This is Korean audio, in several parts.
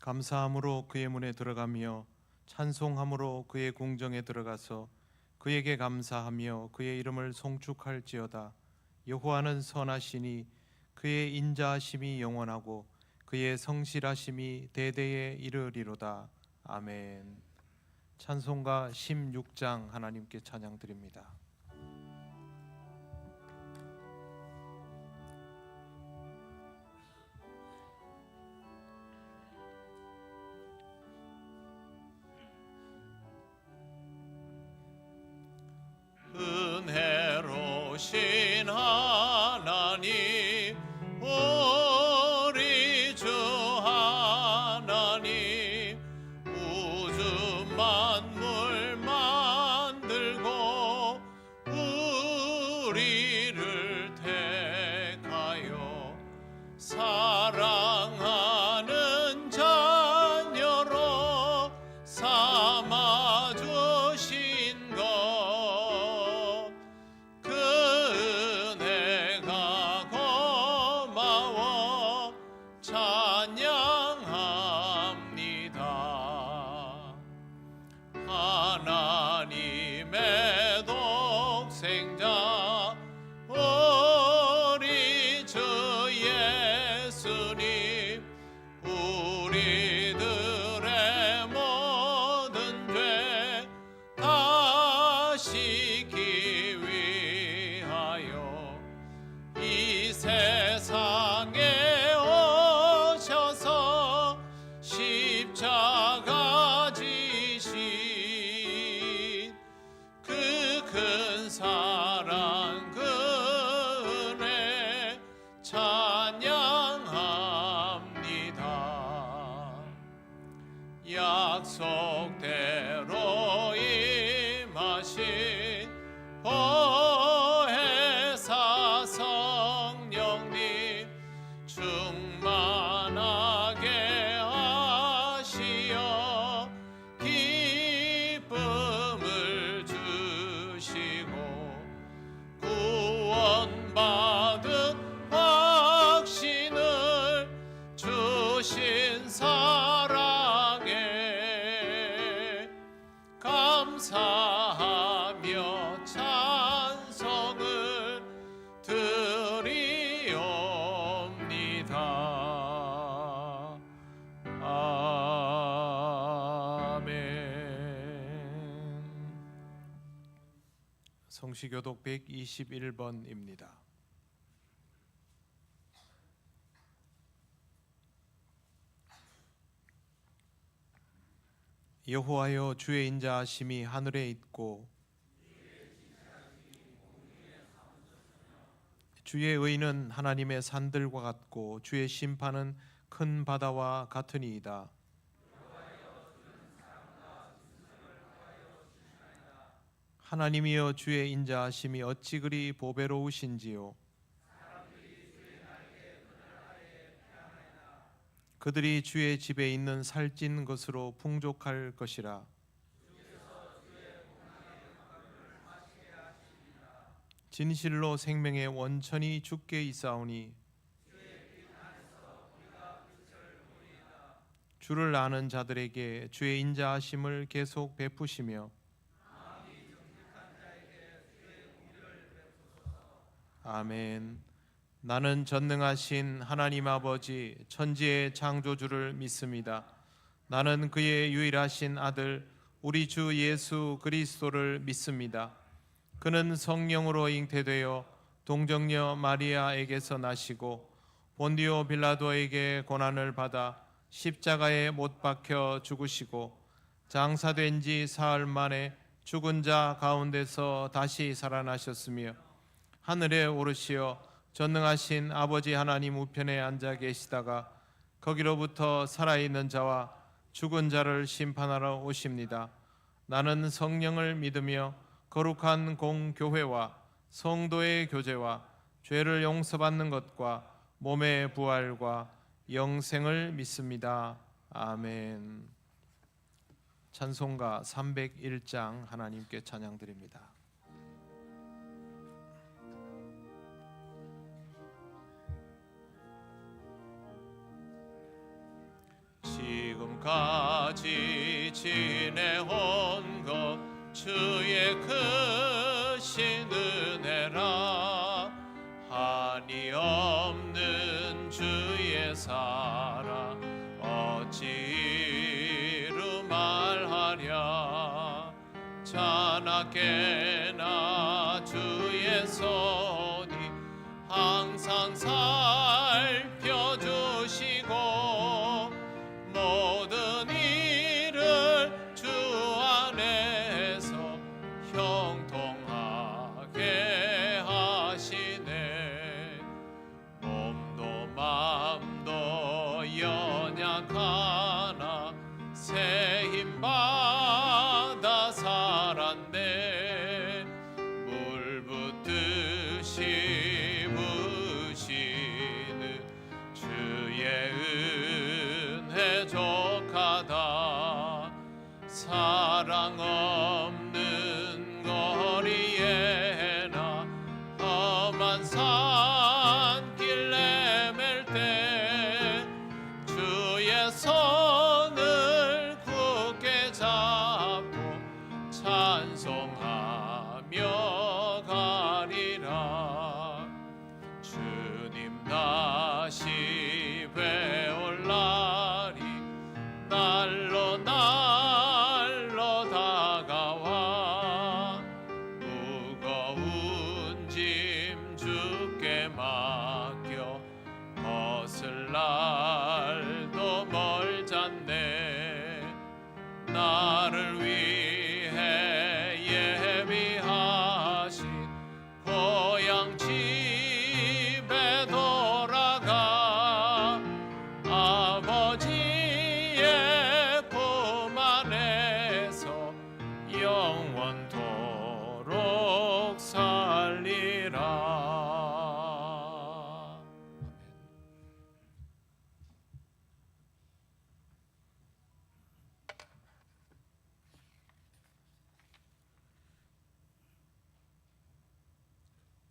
감사함으로 그의 문에 들어가며 찬송함으로 그의 궁정에 들어가서 그에게 감사하며 그의 이름을 송축할지어다. 여호와는 선하시니 그의 인자하심이 영원하고 그의 성실하심이 대대에 이르리로다. 아멘. 찬송가 16장 하나님께 찬양 드립니다. 은혜로우신 하나님, 우리 주 하나님, 우주 만물 만들고 우리를 택하여 사랑하는 자녀로 삼아주신 것, 하나님의 독생자 우리 주 예수님, 우리들의 모든 죄 다 씻기 위하여 이 세상에 오셔서 십자가 지신 그 큰 사랑, 그 은혜 찬양합니다. 약속대로 임하신 보혜사 성령님, 충만하게 하시어 기쁨을 주시고 구원받은 확신을 주신 사랑에 감사하며 찬송을 드리옵니다. 아멘. 성시교독 121번입니다. 여호와여, 주의 인자하심이 하늘에 있고 주의 의는 하나님의 산들과 같고 주의 심판은 큰 바다와 같으니이다. 하나님이여, 주의 인자하심이 어찌 그리 보배로우신지요. 그들이 주의 집에 있는 살찐 것으로 풍족할 것이라. 진실로 생명의 원천이 주께 있사오니 주를 아는 자들에게 주의 인자하심을 계속 베푸시며 아멘. 나는 전능하신 하나님 아버지 천지의 창조주를 믿습니다. 나는 그의 유일하신 아들 우리 주 예수 그리스도를 믿습니다. 그는 성령으로 잉태되어 동정녀 마리아에게서 나시고 본디오 빌라도에게 고난을 받아 십자가에 못 박혀 죽으시고 장사된 지 사흘 만에 죽은 자 가운데서 다시 살아나셨으며 하늘에 오르시어 전능하신 아버지 하나님 우편에 앉아 계시다가 거기로부터 살아있는 자와 죽은 자를 심판하러 오십니다. 나는 성령을 믿으며 거룩한 공교회와 성도의 교제와 죄를 용서받는 것과 몸의 부활과 영생을 믿습니다. 아멘. 찬송가 301장 하나님께 찬양드립니다. 지금 지금까지 지내온 것 주의 크신 은혜라. 한이 없는 주의 사랑 어찌 이루 말하랴. 자나깨나 주의 손이 항상 살펴주시고 모든 일을 주 안에서 형통하게 하시네. 몸도 마음도 연약하나 새 힘 받아 살았네. 물 붓듯이 부시는 주의 은혜 족하다. 사랑 없는 거리에나 험한 산길 내맬 때 주의 손을 굳게 잡고 찬송하며 가리라. 주님 다시 배올 날이 날로 날로 다가와. 무거운 짐 주께 맡겨 벗을 날도 멀잖네. 나를 위해 예비하신 고향 집에 돌아가 아버지의 품 안에서 영원토록 살리라.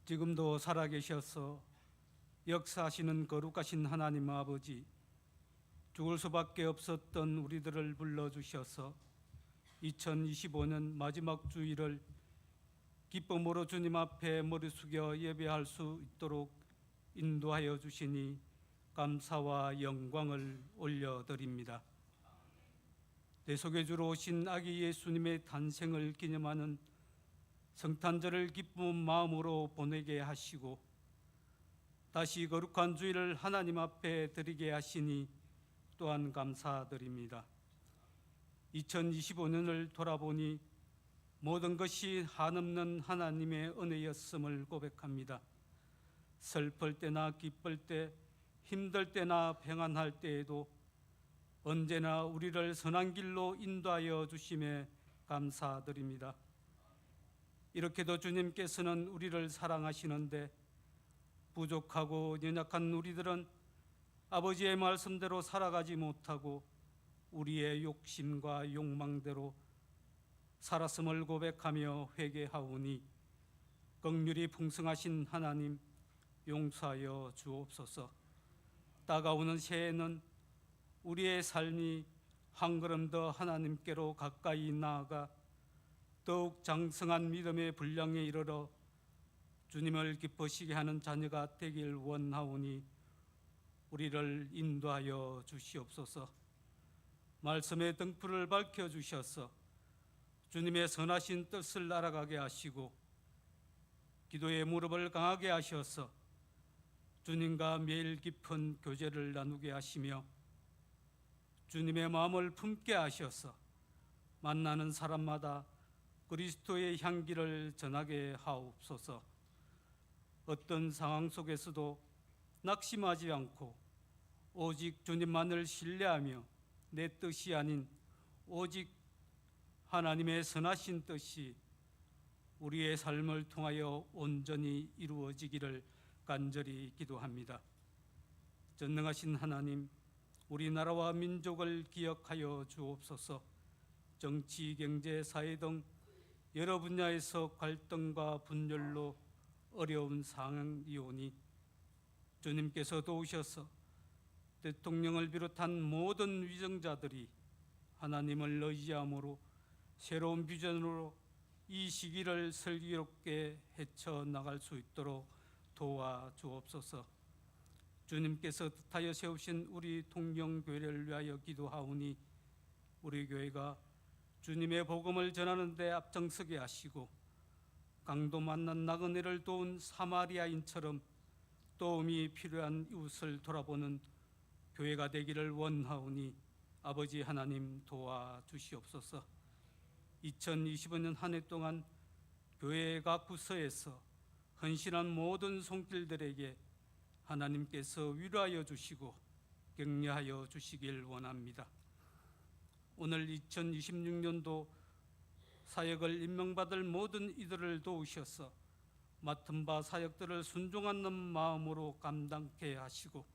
지금도 살아계셔서 역사하시는 거룩하신 하나님 아버지, 죽을 수밖에 없었던 우리들을 불러주셔서 2025년 마지막 주일을 기쁨으로 주님 앞에 머리 숙여 예배할 수 있도록 인도하여 주시니 감사와 영광을 올려드립니다. 내 속에 주로 오신 아기 예수님의 탄생을 기념하는 성탄절을 기쁜 마음으로 보내게 하시고 다시 거룩한 주일을 하나님 앞에 드리게 하시니 또한 감사드립니다. 2025년을 돌아보니 모든 것이 한없는 하나님의 은혜였음을 고백합니다. 슬플 때나 기쁠 때, 힘들 때나 평안할 때에도 언제나 우리를 선한 길로 인도하여 주심에 감사드립니다. 이렇게도 주님께서는 우리를 사랑하시는데 부족하고 연약한 우리들은 아버지의 말씀대로 살아가지 못하고 우리의 욕심과 욕망대로 살았음을 고백하며 회개하오니 긍휼이 풍성하신 하나님 용서하여 주옵소서. 다가오는 새해에는 우리의 삶이 한 걸음 더 하나님께로 가까이 나아가 더욱 장성한 믿음의 분량에 이르러 주님을 기쁘시게 하는 자녀가 되길 원하오니 우리를 인도하여 주시옵소서. 말씀의 등불을 밝혀주셔서 주님의 선하신 뜻을 알아가게 하시고 기도의 무릎을 강하게 하셔서 주님과 매일 깊은 교제를 나누게 하시며 주님의 마음을 품게 하셔서 만나는 사람마다 그리스도의 향기를 전하게 하옵소서. 어떤 상황 속에서도 낙심하지 않고 오직 주님만을 신뢰하며 내 뜻이 아닌 오직 하나님의 선하신 뜻이 우리의 삶을 통하여 온전히 이루어지기를 간절히 기도합니다. 전능하신 하나님, 우리나라와 민족을 기억하여 주옵소서. 정치, 경제, 사회 등 여러 분야에서 갈등과 분열로 어려운 상황이오니 주님께서 도우셔서 대통령을 비롯한 모든 위정자들이 하나님을 의지함으로 새로운 비전으로 이 시기를 슬기롭게 헤쳐나갈 수 있도록 도와주옵소서. 주님께서 뜻하여 세우신 우리 통영교회를 위하여 기도하오니 우리 교회가 주님의 복음을 전하는 데 앞장서게 하시고 강도 만난 나그네를 도운 사마리아인처럼 도움이 필요한 이웃을 돌아보는 교회가 되기를 원하오니 아버지 하나님 도와주시옵소서. 2025년 한 해 동안 교회 각 부서에서 헌신한 모든 손길들에게 하나님께서 위로하여 주시고 격려하여 주시길 원합니다. 오늘 2026년도 사역을 임명받을 모든 이들을 도우셔서 맡은 바 사역들을 순종하는 마음으로 감당케 하시고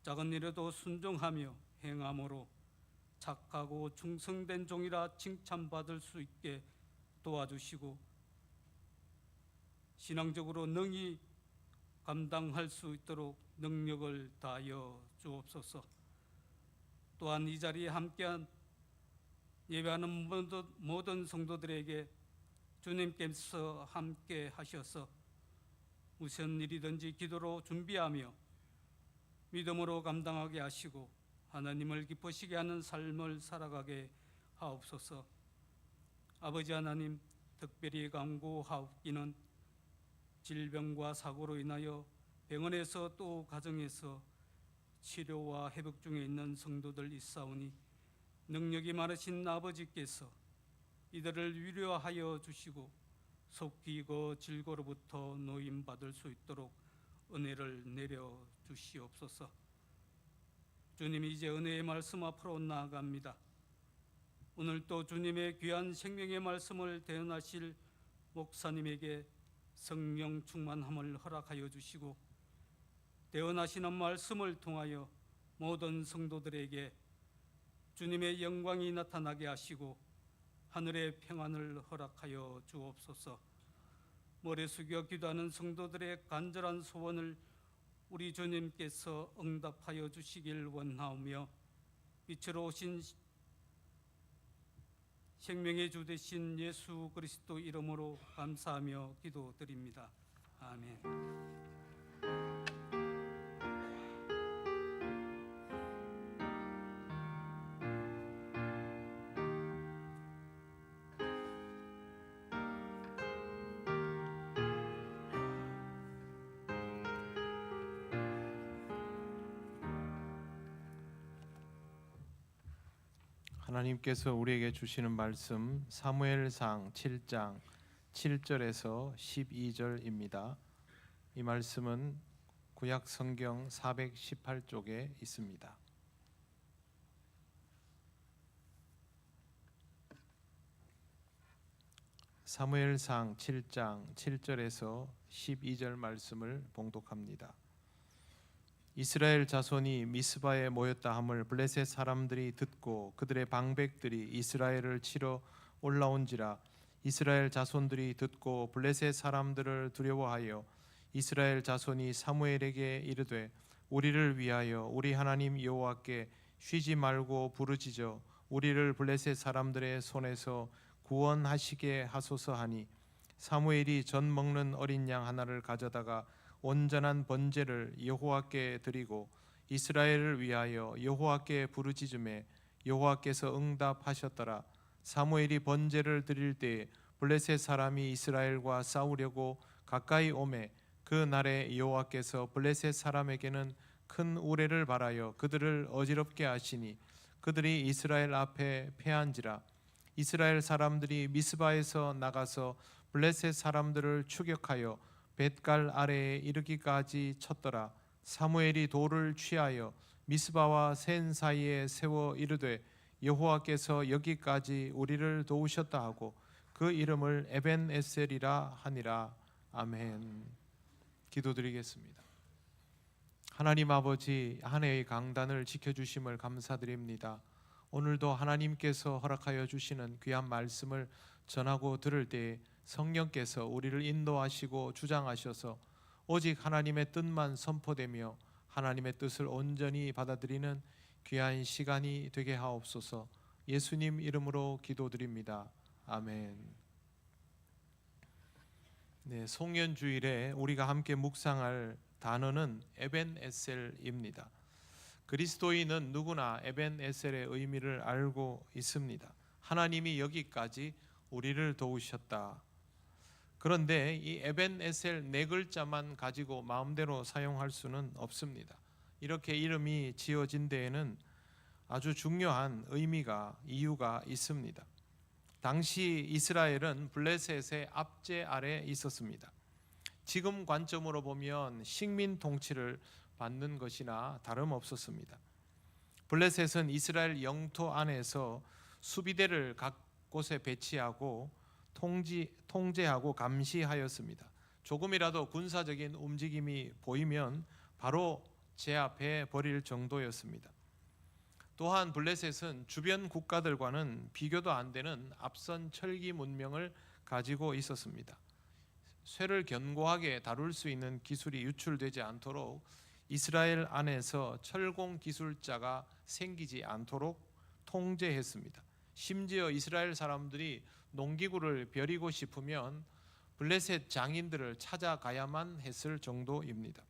작은 일에도 순종하며 행함으로 착하고 충성된 종이라 칭찬받을 수 있게 도와주시고 신앙적으로 능히 감당할 수 있도록 능력을 다하여 주옵소서. 또한 이 자리에 함께한 예배하는 모든 성도들에게 주님께서 함께 하셔서 무슨 일이든지 기도로 준비하며 믿음으로 감당하게 하시고 하나님을 기쁘시게 하는 삶을 살아가게 하옵소서. 아버지 하나님, 특별히 간구하옵기는 질병과 사고로 인하여 병원에서 또 가정에서 치료와 회복 중에 있는 성도들 있사오니 능력이 많으신 아버지께서 이들을 위로하여 주시고 속히 그 질고로부터 노임받을 수 있도록 은혜를 내려 주시옵소서. 주님, 이제 은혜의 말씀 앞으로 나아갑니다. 오늘 또 주님의 귀한 생명의 말씀을 대언하실 목사님에게 성령 충만함을 허락하여 주시고 대언하시는 말씀을 통하여 모든 성도들에게 주님의 영광이 나타나게 하시고 하늘의 평안을 허락하여 주옵소서. 모래 숙여 기도하는 성도들의 간절한 소원을 우리 주님께서 응답하여 주시길 원하오며 빛으로 오신 생명의 주 되신 예수 그리스도 이름으로 감사하며 기도드립니다. 아멘. 하나님께서 우리에게 주시는 말씀 사무엘상 7장 7절에서 12절입니다. 이 말씀은 구약 성경 418쪽에 있습니다. 사무엘상 7장 7절에서 12절 말씀을 봉독합니다. 이스라엘 자손이 미스바에 모였다 함을 블레셋 사람들이 듣고 그들의 방백들이 이스라엘을 치러 올라온지라. 이스라엘 자손들이 듣고 블레셋 사람들을 두려워하여 이스라엘 자손이 사무엘에게 이르되 우리를 위하여 우리 하나님 여호와께 쉬지 말고 부르짖어 우리를 블레셋 사람들의 손에서 구원하시게 하소서 하니 사무엘이 전 먹는 어린 양 하나를 가져다가 온전한 번제를 여호와께 드리고 이스라엘을 위하여 여호와께 부르짖음에 여호와께서 응답하셨더라. 사무엘이 번제를 드릴 때에 블레셋 사람이 이스라엘과 싸우려고 가까이 오매 그 날에 여호와께서 블레셋 사람에게는 큰 우레를 발하여 그들을 어지럽게 하시니 그들이 이스라엘 앞에 패한지라. 이스라엘 사람들이 미스바에서 나가서 블레셋 사람들을 추격하여 벳갈 아래에 이르기까지 쳤더라. 사무엘이 돌을 취하여 미스바와 센 사이에 세워 이르되 여호와께서 여기까지 우리를 도우셨다 하고 그 이름을 에벤에셀이라 하니라. 아멘. 기도드리겠습니다. 하나님 아버지, 한 해의 강단을 지켜주심을 감사드립니다. 오늘도 하나님께서 허락하여 주시는 귀한 말씀을 전하고 들을 때에 성령께서 우리를 인도하시고 주장하셔서 오직 하나님의 뜻만 선포되며 하나님의 뜻을 온전히 받아들이는 귀한 시간이 되게 하옵소서. 예수님 이름으로 기도드립니다. 아멘. 네, 송년주일에 우리가 함께 묵상할 단어는 에벤에셀입니다. 그리스도인은 누구나 에벤에셀의 의미를 알고 있습니다. 하나님이 여기까지 우리를 도우셨다. 그런데 이 에벤에셀 네 글자만 가지고 마음대로 사용할 수는 없습니다. 이렇게 이름이 지어진 데에는 아주 중요한 의미가, 이유가 있습니다. 당시 이스라엘은 블레셋의 압제 아래 있었습니다. 지금 관점으로 보면 식민 통치를 받는 것이나 다름없었습니다. 블레셋은 이스라엘 영토 안에서 수비대를 각 곳에 배치하고 통제하고 감시하였습니다. 조금이라도 군사적인 움직임이 보이면 바로 제압해 버릴 정도였습니다. 또한 블레셋은 주변 국가들과는 비교도 안 되는 앞선 철기 문명을 가지고 있었습니다. 쇠를 견고하게 다룰 수 있는 기술이 유출되지 않도록 이스라엘 안에서 철공 기술자가 생기지 않도록 통제했습니다. 심지어 이스라엘 사람들이 농기구를 벼리고 싶으면 블레셋 장인들을 찾아가야만 했을 정도입니다.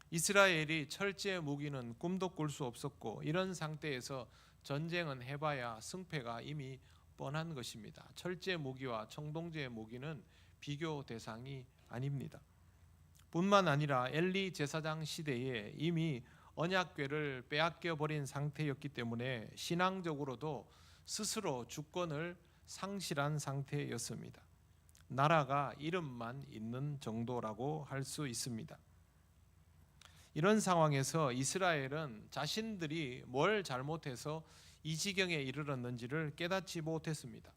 이스라엘이 철제 무기는 꿈도 꿀 수 없었고, 이런 상태에서 전쟁은 해봐야 승패가 이미 뻔한 것입니다. 철제 무기와 청동제 무기는 비교 대상이 아닙니다. 뿐만 아니라 엘리 제사장 시대에 이미 언약궤를 빼앗겨 버린 상태였기 때문에 신앙적으로도 스스로 주권을 상실한 상태였습니다. 나라가 이름만 있는 정도라고 할 수 있습니다. 이런 상황에서 이스라엘은 자신들이 뭘 잘못해서 이 지경에 이르렀는지를 깨닫지 못했습니다.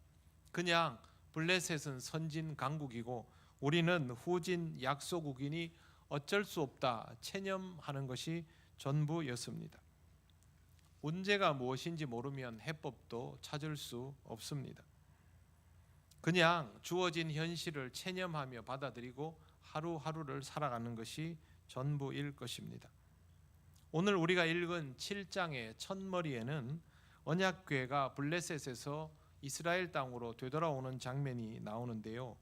그냥 블레셋은 선진 강국이고 우리는 후진 약소국이니 어쩔 수 없다 체념하는 것이 전부였습니다. 문제가 무엇인지 모르면 해법도 찾을 수 없습니다. 그냥 주어진 현실을 체념하며 받아들이고 하루하루를 살아가는 것이 전부일 것입니다. 오늘 우리가 읽은 7장의 첫머리에는 언약궤가 블레셋에서 이스라엘 땅으로 되돌아오는 장면이 나오는데요.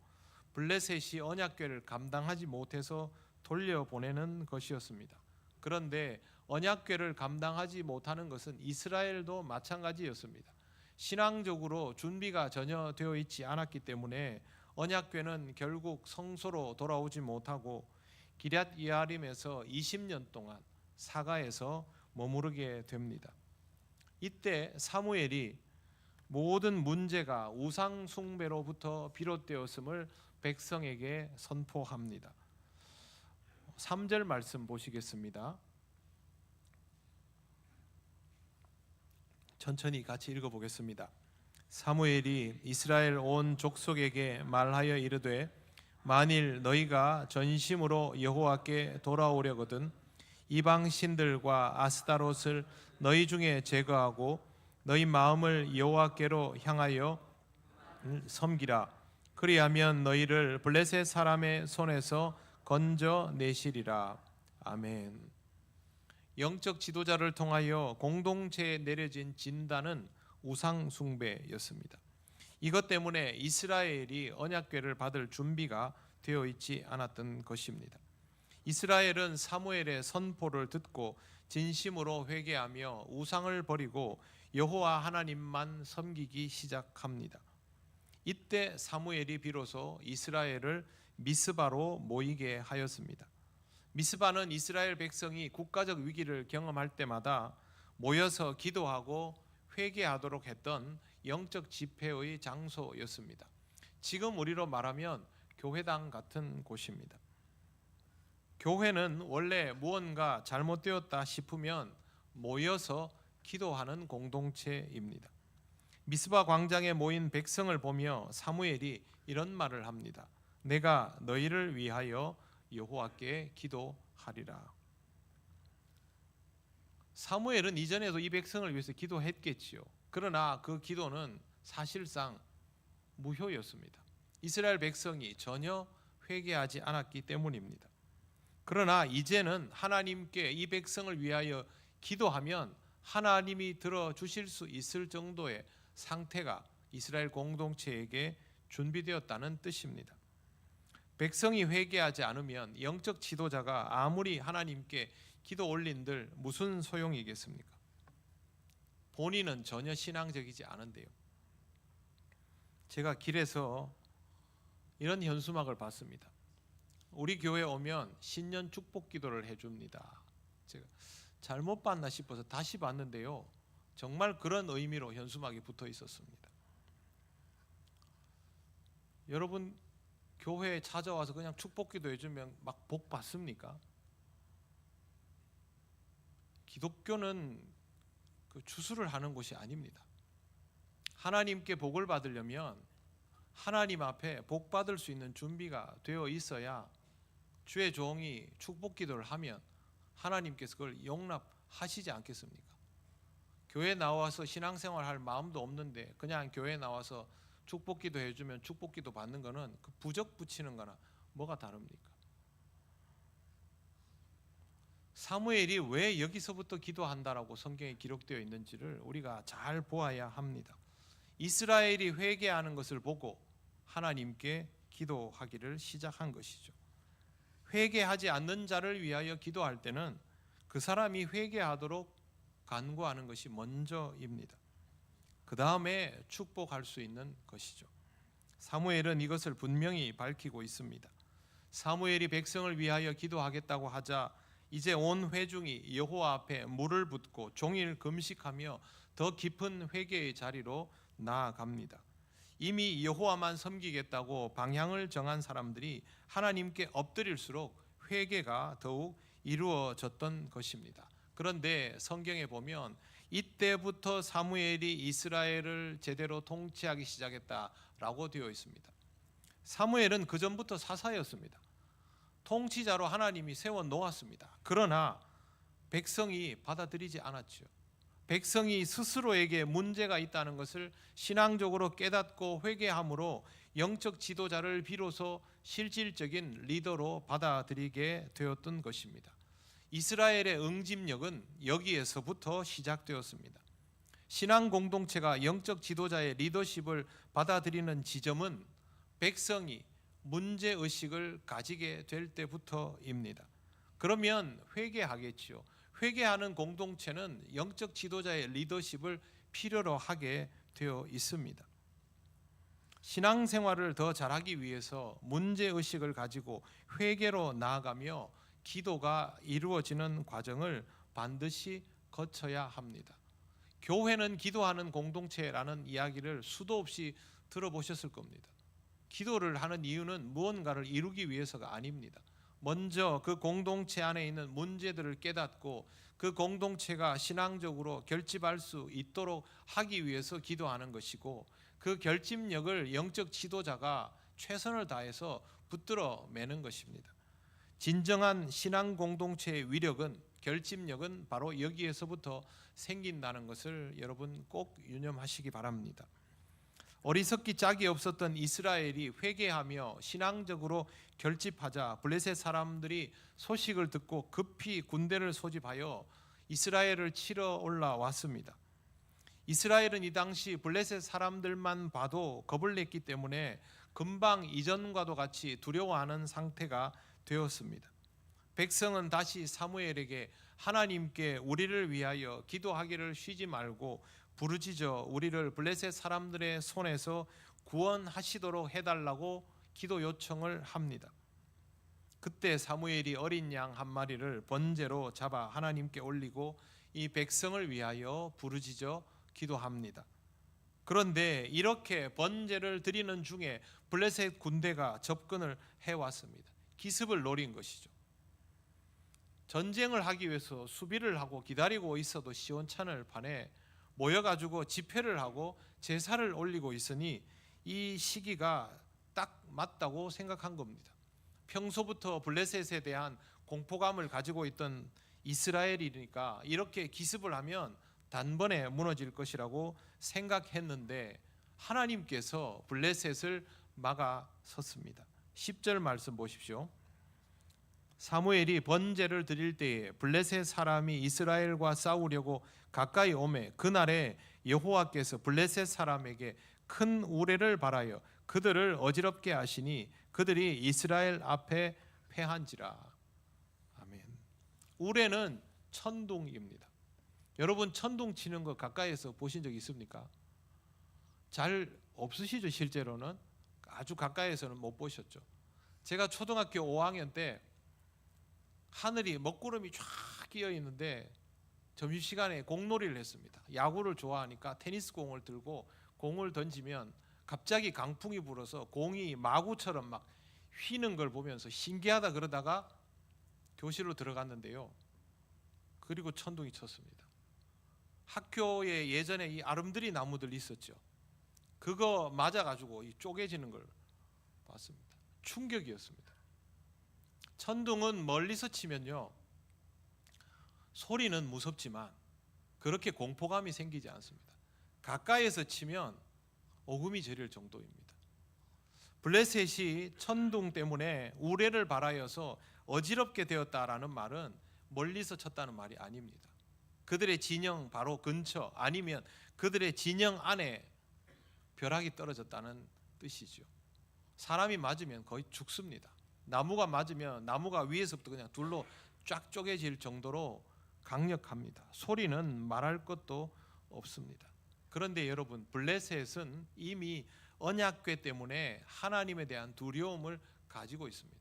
블레셋이 언약궤를 감당하지 못해서 돌려보내는 것이었습니다. 그런데 언약궤를 감당하지 못하는 것은 이스라엘도 마찬가지였습니다. 신앙적으로 준비가 전혀 되어 있지 않았기 때문에 언약궤는 결국 성소로 돌아오지 못하고 기럇 예아림에서 20년 동안 사가에서 머무르게 됩니다. 이때 사무엘이 모든 문제가 우상 숭배로부터 비롯되었음을 백성에게 선포합니다. 3절 말씀 보시겠습니다. 천천히 같이 읽어보겠습니다. 사무엘이 이스라엘 온 족속에게 말하여 이르되 만일 너희가 전심으로 여호와께 돌아오려거든 이방 신들과 아스타롯을 너희 중에 제거하고 너희 마음을 여호와께로 향하여 섬기라. 그리하면 너희를 블레셋 사람의 손에서 건져내시리라. 아멘. 영적 지도자를 통하여 공동체에 내려진 진단은 우상 숭배였습니다. 이것 때문에 이스라엘이 언약궤를 받을 준비가 되어 있지 않았던 것입니다. 이스라엘은 사무엘의 선포를 듣고 진심으로 회개하며 우상을 버리고 여호와 하나님만 섬기기 시작합니다. 이때 사무엘이 비로소 이스라엘을 미스바로 모이게 하였습니다. 미스바는 이스라엘 백성이 국가적 위기를 경험할 때마다 모여서 기도하고 회개하도록 했던 영적 집회의 장소였습니다. 지금 우리로 말하면 교회당 같은 곳입니다. 교회는 원래 무언가 잘못되었다 싶으면 모여서 기도하는 공동체입니다. 미스바 광장에 모인 백성을 보며 사무엘이 이런 말을 합니다. 내가 너희를 위하여 여호와께 기도하리라. 사무엘은 이전에도 이 백성을 위해서 기도했겠지요. 그러나 그 기도는 사실상 무효였습니다. 이스라엘 백성이 전혀 회개하지 않았기 때문입니다. 그러나 이제는 하나님께 이 백성을 위하여 기도하면 하나님이 들어주실 수 있을 정도의 상태가 이스라엘 공동체에게 준비되었다는 뜻입니다. 백성이 회개하지 않으면 영적 지도자가 아무리 하나님께 기도 올린들 무슨 소용이겠습니까? 본인은 전혀 신앙적이지 않은데요. 제가 길에서 이런 현수막을 봤습니다. 우리 교회 오면 신년 축복 기도를 해줍니다. 제가 잘못 봤나 싶어서 다시 봤는데요. 정말 그런 의미로 현수막이 붙어 있었습니다. 여러분 교회에 찾아와서 그냥 축복 기도 해주면 막 복 받습니까? 기독교는 그 추수를 하는 곳이 아닙니다. 하나님께 복을 받으려면 하나님 앞에 복 받을 수 있는 준비가 되어 있어야 주의 종이 축복 기도를 하면 하나님께서 그걸 용납하시지 않겠습니까? 교회 나와서 신앙생활 할 마음도 없는데 그냥 교회 나와서 축복 기도 해주면 축복 기도 받는 거는 그 부적 붙이는 거나 뭐가 다릅니까? 사무엘이 왜 여기서부터 기도한다라고 성경에 기록되어 있는지를 우리가 잘 보아야 합니다. 이스라엘이 회개하는 것을 보고 하나님께 기도하기를 시작한 것이죠. 회개하지 않는 자를 위하여 기도할 때는 그 사람이 회개하도록 간구하는 것이 먼저입니다. 그 다음에 축복할 수 있는 것이죠. 사무엘은 이것을 분명히 밝히고 있습니다. 사무엘이 백성을 위하여 기도하겠다고 하자 이제 온 회중이 여호와 앞에 물을 붓고 종일 금식하며 더 깊은 회개의 자리로 나아갑니다. 이미 여호와만 섬기겠다고 방향을 정한 사람들이 하나님께 엎드릴수록 회개가 더욱 이루어졌던 것입니다. 그런데 성경에 보면 이때부터 사무엘이 이스라엘을 제대로 통치하기 시작했다라고 되어 있습니다. 사무엘은 그 전부터 사사였습니다. 통치자로 하나님이 세워 놓았습니다. 그러나 백성이 받아들이지 않았죠. 백성이 스스로에게 문제가 있다는 것을 신앙적으로 깨닫고 회개함으로 영적 지도자를 비로소 실질적인 리더로 받아들이게 되었던 것입니다. 이스라엘의 응집력은 여기에서부터 시작되었습니다. 신앙 공동체가 영적 지도자의 리더십을 받아들이는 지점은 백성이 문제의식을 가지게 될 때부터입니다. 그러면 회개하겠지요. 회개하는 공동체는 영적 지도자의 리더십을 필요로 하게 되어 있습니다. 신앙생활을 더 잘하기 위해서 문제의식을 가지고 회개로 나아가며 기도가 이루어지는 과정을 반드시 거쳐야 합니다. 교회는 기도하는 공동체라는 이야기를 수도 없이 들어보셨을 겁니다. 기도를 하는 이유는 무언가를 이루기 위해서가 아닙니다. 먼저 그 공동체 안에 있는 문제들을 깨닫고 그 공동체가 신앙적으로 결집할 수 있도록 하기 위해서 기도하는 것이고, 그 결집력을 영적 지도자가 최선을 다해서 붙들어 매는 것입니다. 진정한 신앙 공동체의 위력은, 결집력은 바로 여기에서부터 생긴다는 것을 여러분 꼭 유념하시기 바랍니다. 어리석기 짝이 없었던 이스라엘이 회개하며 신앙적으로 결집하자 블레셋 사람들이 소식을 듣고 급히 군대를 소집하여 이스라엘을 치러 올라왔습니다. 이스라엘은 이 당시 블레셋 사람들만 봐도 겁을 냈기 때문에 금방 이전과도 같이 두려워하는 상태가 되었습니다. 백성은 다시 사무엘에게 하나님께 우리를 위하여 기도하기를 쉬지 말고 부르짖어 우리를 블레셋 사람들의 손에서 구원하시도록 해달라고 기도 요청을 합니다. 그때 사무엘이 어린 양 한 마리를 번제로 잡아 하나님께 올리고 이 백성을 위하여 부르짖어 기도합니다. 그런데 이렇게 번제를 드리는 중에 블레셋 군대가 접근을 해왔습니다. 기습을 노린 것이죠. 전쟁을 하기 위해서 수비를 하고 기다리고 있어도 시원찮을 판에 모여가지고 집회를 하고 제사를 올리고 있으니 이 시기가 딱 맞다고 생각한 겁니다. 평소부터 블레셋에 대한 공포감을 가지고 있던 이스라엘이니까 이렇게 기습을 하면 단번에 무너질 것이라고 생각했는데 하나님께서 블레셋을 막아섰습니다. 10절 말씀 보십시오. 사무엘이 번제를 드릴 때에 블레셋 사람이 이스라엘과 싸우려고 가까이 오매 그날에 여호와께서 블레셋 사람에게 큰 우레를 발하여 그들을 어지럽게 하시니 그들이 이스라엘 앞에 패한지라. 아멘. 우레는 천둥입니다. 여러분 천둥 치는 거 가까이에서 보신 적 있습니까? 잘 없으시죠? 실제로는 아주 가까이에서는 못 보셨죠. 제가 초등학교 5학년 때 하늘이 먹구름이 쫙 끼어 있는데 점심시간에 공놀이를 했습니다. 야구를 좋아하니까 테니스 공을 들고 공을 던지면 갑자기 강풍이 불어서 공이 마구처럼 막 휘는 걸 보면서 신기하다 그러다가 교실로 들어갔는데요. 그리고 천둥이 쳤습니다. 학교에 예전에 이 아름드리 나무들 있었죠. 그거 맞아가지고 이 쪼개지는 걸 봤습니다. 충격이었습니다. 천둥은 멀리서 치면요 소리는 무섭지만 그렇게 공포감이 생기지 않습니다. 가까이에서 치면 오금이 저릴 정도입니다. 블레셋이 천둥 때문에 우레를 발하여서 어지럽게 되었다라는 말은 멀리서 쳤다는 말이 아닙니다. 그들의 진영 바로 근처 아니면 그들의 진영 안에 벼락이 떨어졌다는 뜻이죠. 사람이 맞으면 거의 죽습니다. 나무가 맞으면 나무가 위에서부터 그냥 둘로 쫙 쪼개질 정도로 강력합니다. 소리는 말할 것도 없습니다. 그런데 여러분 블레셋은 이미 언약궤 때문에 하나님에 대한 두려움을 가지고 있습니다.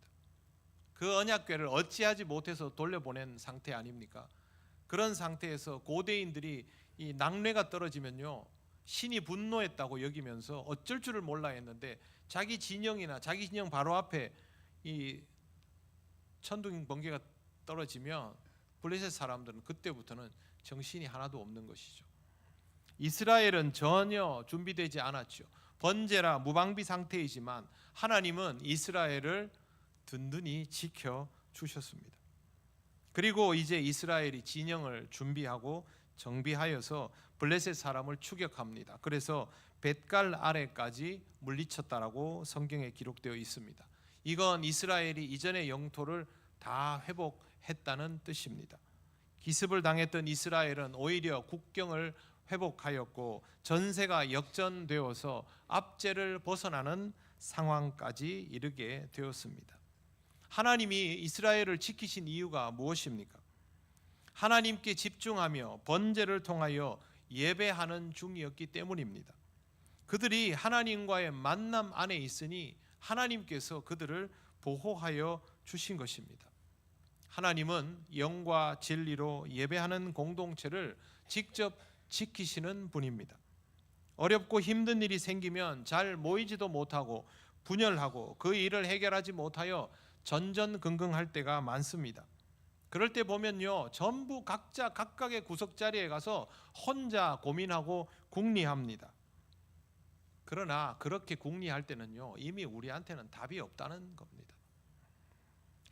그 언약궤를 어찌하지 못해서 돌려보낸 상태 아닙니까? 그런 상태에서 고대인들이 이 낙뢰가 떨어지면요 신이 분노했다고 여기면서 어쩔 줄을 몰라 했는데 자기 진영이나 자기 진영 바로 앞에 이 천둥 번개가 떨어지면 블레셋 사람들은 그때부터는 정신이 하나도 없는 것이죠. 이스라엘은 전혀 준비되지 않았죠. 번제라 무방비 상태이지만 하나님은 이스라엘을 든든히 지켜 주셨습니다. 그리고 이제 이스라엘이 진영을 준비하고 정비하여서 블레셋 사람을 추격합니다. 그래서 벳갈 아래까지 물리쳤다라고 성경에 기록되어 있습니다. 이건 이스라엘이 이전의 영토를 다 회복했다는 뜻입니다. 기습을 당했던 이스라엘은 오히려 국경을 회복하였고 전세가 역전되어서 압제를 벗어나는 상황까지 이르게 되었습니다. 하나님이 이스라엘을 지키신 이유가 무엇입니까? 하나님께 집중하며 번제를 통하여 예배하는 중이었기 때문입니다. 그들이 하나님과의 만남 안에 있으니 하나님께서 그들을 보호하여 주신 것입니다. 하나님은 영과 진리로 예배하는 공동체를 직접 지키시는 분입니다. 어렵고 힘든 일이 생기면 잘 모이지도 못하고 분열하고 그 일을 해결하지 못하여 전전긍긍할 때가 많습니다. 그럴 때 보면요 전부 각자 각각의 구석자리에 가서 혼자 고민하고 궁리합니다. 그러나 그렇게 궁리할 때는요 이미 우리한테는 답이 없다는 겁니다.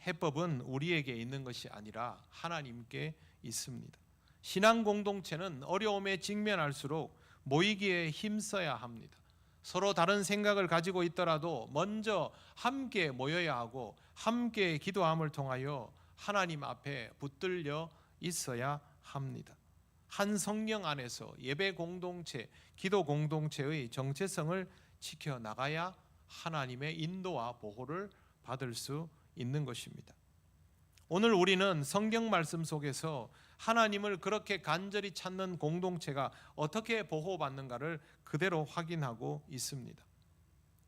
해법은 우리에게 있는 것이 아니라 하나님께 있습니다. 신앙 공동체는 어려움에 직면할수록 모이기에 힘써야 합니다. 서로 다른 생각을 가지고 있더라도 먼저 함께 모여야 하고 함께 기도함을 통하여 하나님 앞에 붙들려 있어야 합니다. 한 성령 안에서 예배 공동체, 기도 공동체의 정체성을 지켜나가야 하나님의 인도와 보호를 받을 수 있는 것입니다. 오늘 우리는 성경 말씀 속에서 하나님을 그렇게 간절히 찾는 공동체가 어떻게 보호받는가를 그대로 확인하고 있습니다.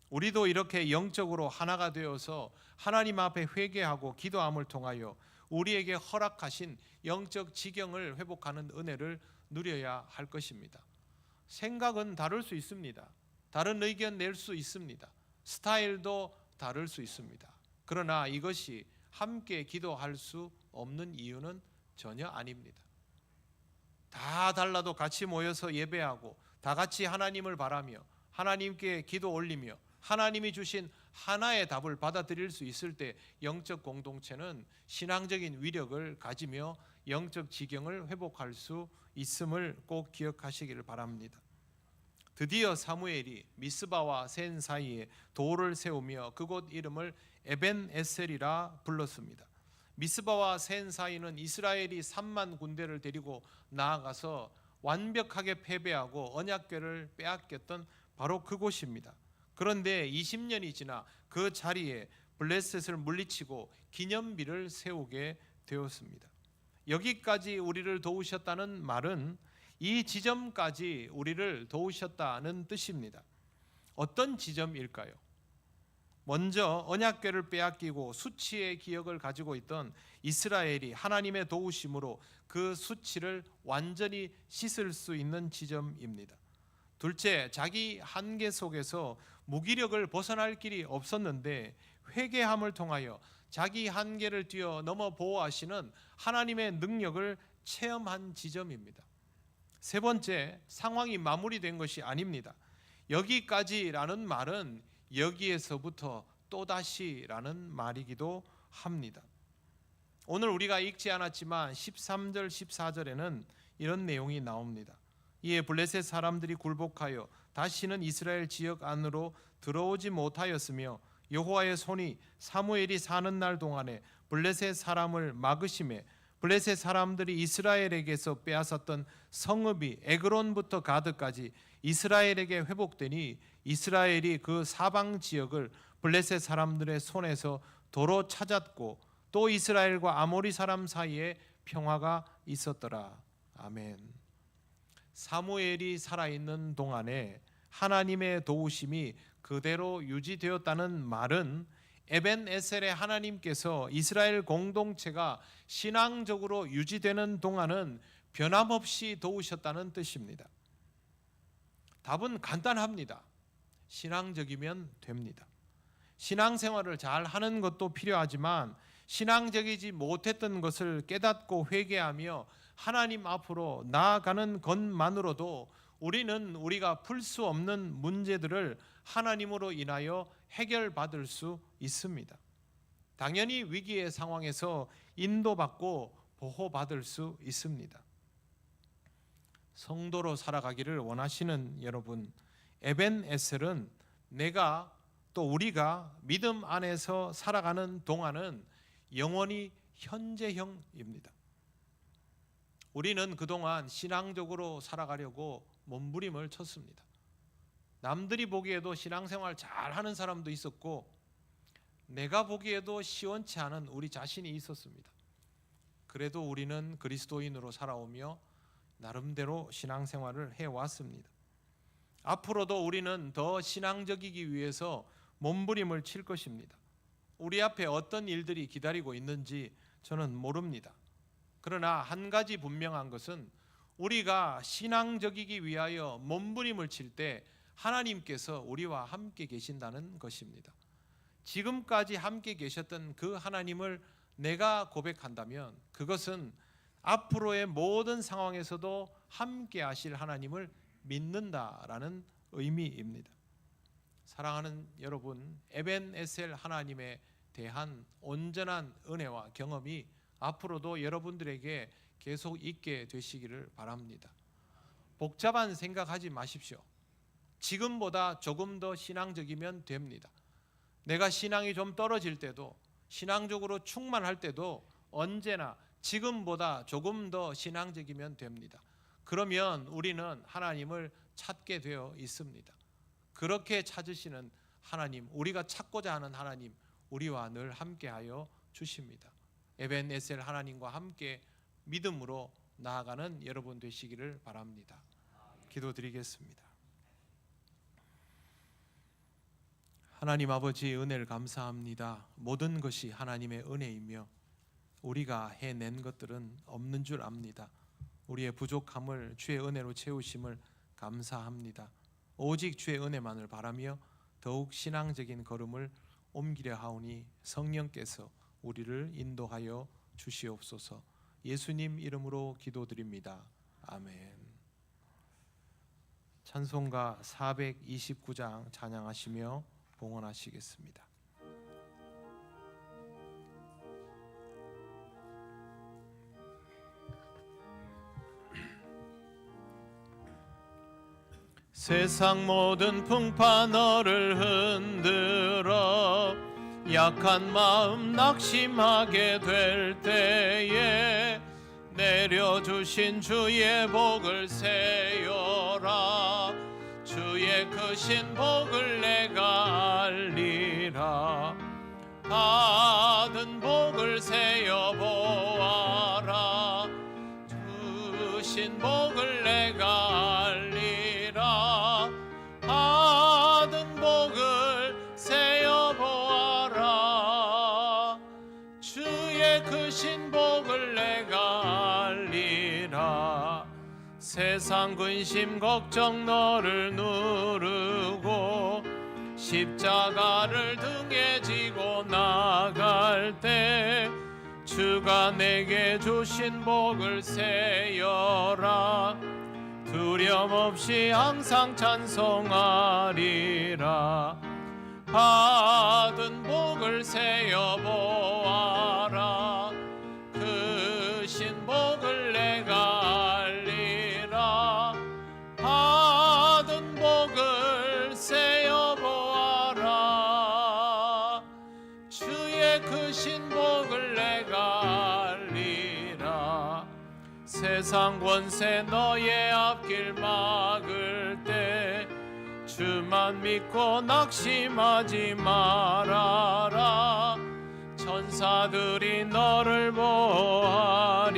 우리도 이렇게 영적으로 하나가 되어서 하나님 앞에 회개하고 기도함을 통하여 우리에게 허락하신 영적 지경을 회복하는 은혜를 누려야 할 것입니다. 생각은 다를 수 있습니다. 다른 의견 낼 수 있습니다. 스타일도 다를 수 있습니다. 그러나 이것이 함께 기도할 수 없는 이유는 전혀 아닙니다. 다 달라도 같이 모여서 예배하고 다 같이 하나님을 바라며 하나님께 기도 올리며 하나님이 주신 하나의 답을 받아들일 수 있을 때 영적 공동체는 신앙적인 위력을 가지며 영적 지경을 회복할 수 있음을 꼭 기억하시기를 바랍니다. 드디어 사무엘이 미스바와 센 사이에 돌을 세우며 그곳 이름을 에벤 에셀이라 불렀습니다. 미스바와 센 사이는 이스라엘이 3만 군대를 데리고 나아가서 완벽하게 패배하고 언약궤를 빼앗겼던 바로 그곳입니다. 그런데 20년이 지나 그 자리에 블레셋을 물리치고 기념비를 세우게 되었습니다. 여기까지 우리를 도우셨다는 말은 이 지점까지 우리를 도우셨다는 뜻입니다. 어떤 지점일까요? 먼저 언약궤를 빼앗기고 수치의 기억을 가지고 있던 이스라엘이 하나님의 도우심으로 그 수치를 완전히 씻을 수 있는 지점입니다. 둘째, 자기 한계 속에서 무기력을 벗어날 길이 없었는데 회개함을 통하여 자기 한계를 뛰어넘어 보호하시는 하나님의 능력을 체험한 지점입니다. 세 번째, 상황이 마무리된 것이 아닙니다. 여기까지라는 말은 여기에서부터 또다시라는 말이기도 합니다. 오늘 우리가 읽지 않았지만 13절 14절에는 이런 내용이 나옵니다. 이에 블레셋 사람들이 굴복하여 다시는 이스라엘 지역 안으로 들어오지 못하였으며 여호와의 손이 사무엘이 사는 날 동안에 블레셋 사람을 막으심에 블레셋 사람들이 이스라엘에게서 빼앗았던 성읍이 에그론부터 가드까지 이스라엘에게 회복되니 이스라엘이 그 사방 지역을 블레셋 사람들의 손에서 도로 찾았고 또 이스라엘과 아모리 사람 사이에 평화가 있었더라. 아멘. 사무엘이 살아있는 동안에 하나님의 도우심이 그대로 유지되었다는 말은 에벤에셀의 하나님께서 이스라엘 공동체가 신앙적으로 유지되는 동안은 변함없이 도우셨다는 뜻입니다. 답은 간단합니다. 신앙적이면 됩니다. 신앙생활을 잘 하는 것도 필요하지만 신앙적이지 못했던 것을 깨닫고 회개하며 하나님 앞으로 나아가는 것만으로도 우리는 우리가 풀 수 없는 문제들을 하나님으로 인하여 해결받을 수 있습니다. 당연히 위기의 상황에서 인도받고 보호받을 수 있습니다. 성도로 살아가기를 원하시는 여러분, 에벤에셀은 내가 또 우리가 믿음 안에서 살아가는 동안은 영원히 현재형입니다. 우리는 그동안 신앙적으로 살아가려고 몸부림을 쳤습니다. 남들이 보기에도 신앙생활 잘하는 사람도 있었고 내가 보기에도 시원치 않은 우리 자신이 있었습니다. 그래도 우리는 그리스도인으로 살아오며 나름대로 신앙생활을 해왔습니다. 앞으로도 우리는 더 신앙적이기 위해서 몸부림을 칠 것입니다. 우리 앞에 어떤 일들이 기다리고 있는지 저는 모릅니다. 그러나 한 가지 분명한 것은 우리가 신앙적이기 위하여 몸부림을 칠 때 하나님께서 우리와 함께 계신다는 것입니다. 지금까지 함께 계셨던 그 하나님을 내가 고백한다면 그것은 앞으로의 모든 상황에서도 함께 하실 하나님을 믿는다라는 의미입니다. 사랑하는 여러분, 에벤에셀 하나님에 대한 온전한 은혜와 경험이 앞으로도 여러분들에게 계속 있게 되시기를 바랍니다. 복잡한 생각하지 마십시오. 지금보다 조금 더 신앙적이면 됩니다. 내가 신앙이 좀 떨어질 때도 신앙적으로 충만할 때도 언제나 지금보다 조금 더 신앙적이면 됩니다. 그러면 우리는 하나님을 찾게 되어 있습니다. 그렇게 찾으시는 하나님, 우리가 찾고자 하는 하나님, 우리와 늘 함께하여 주십니다. 에벤에셀 하나님과 함께 믿음으로 나아가는 여러분 되시기를 바랍니다. 기도드리겠습니다. 하나님 아버지, 은혜를 감사합니다. 모든 것이 하나님의 은혜이며 우리가 해낸 것들은 없는 줄 압니다. 우리의 부족함을 주의 은혜로 채우심을 감사합니다. 오직 주의 은혜만을 바라며 더욱 신앙적인 걸음을 옮기려 하오니 성령께서 우리를 인도하여 주시옵소서. 예수님 이름으로 기도드립니다. 아멘. 찬송가 429장 찬양하시며 봉헌하시겠습니다. 세상 모든 풍파 너를 흔들어 약한 마음 낙심하게 될 때에 내려주신 주의 복을 세어라. 주의 크신 복을 내가 알리라. 받은 복을 세어 보아라. 주신 복을 내가 알리라. 받은 복을 세어 보아라. 주의 크신 복을 내가 알리라. 세상 근심 걱정 너를 누르고 십자가를 등에 지고 나갈 때 주가 내게 주신 복을 세어라. 두려움 없이 항상 찬송하리라. 받은 복을 세어 보아라. 크신 복을 내가 알리라. 받은 복을 세어 보아라. 주의 크신 복을 내가 알리라. 세상 권세 너의 앞길 막을 때 주만 믿고 낙심하지 말아라. 천사들이 너를 보호하리니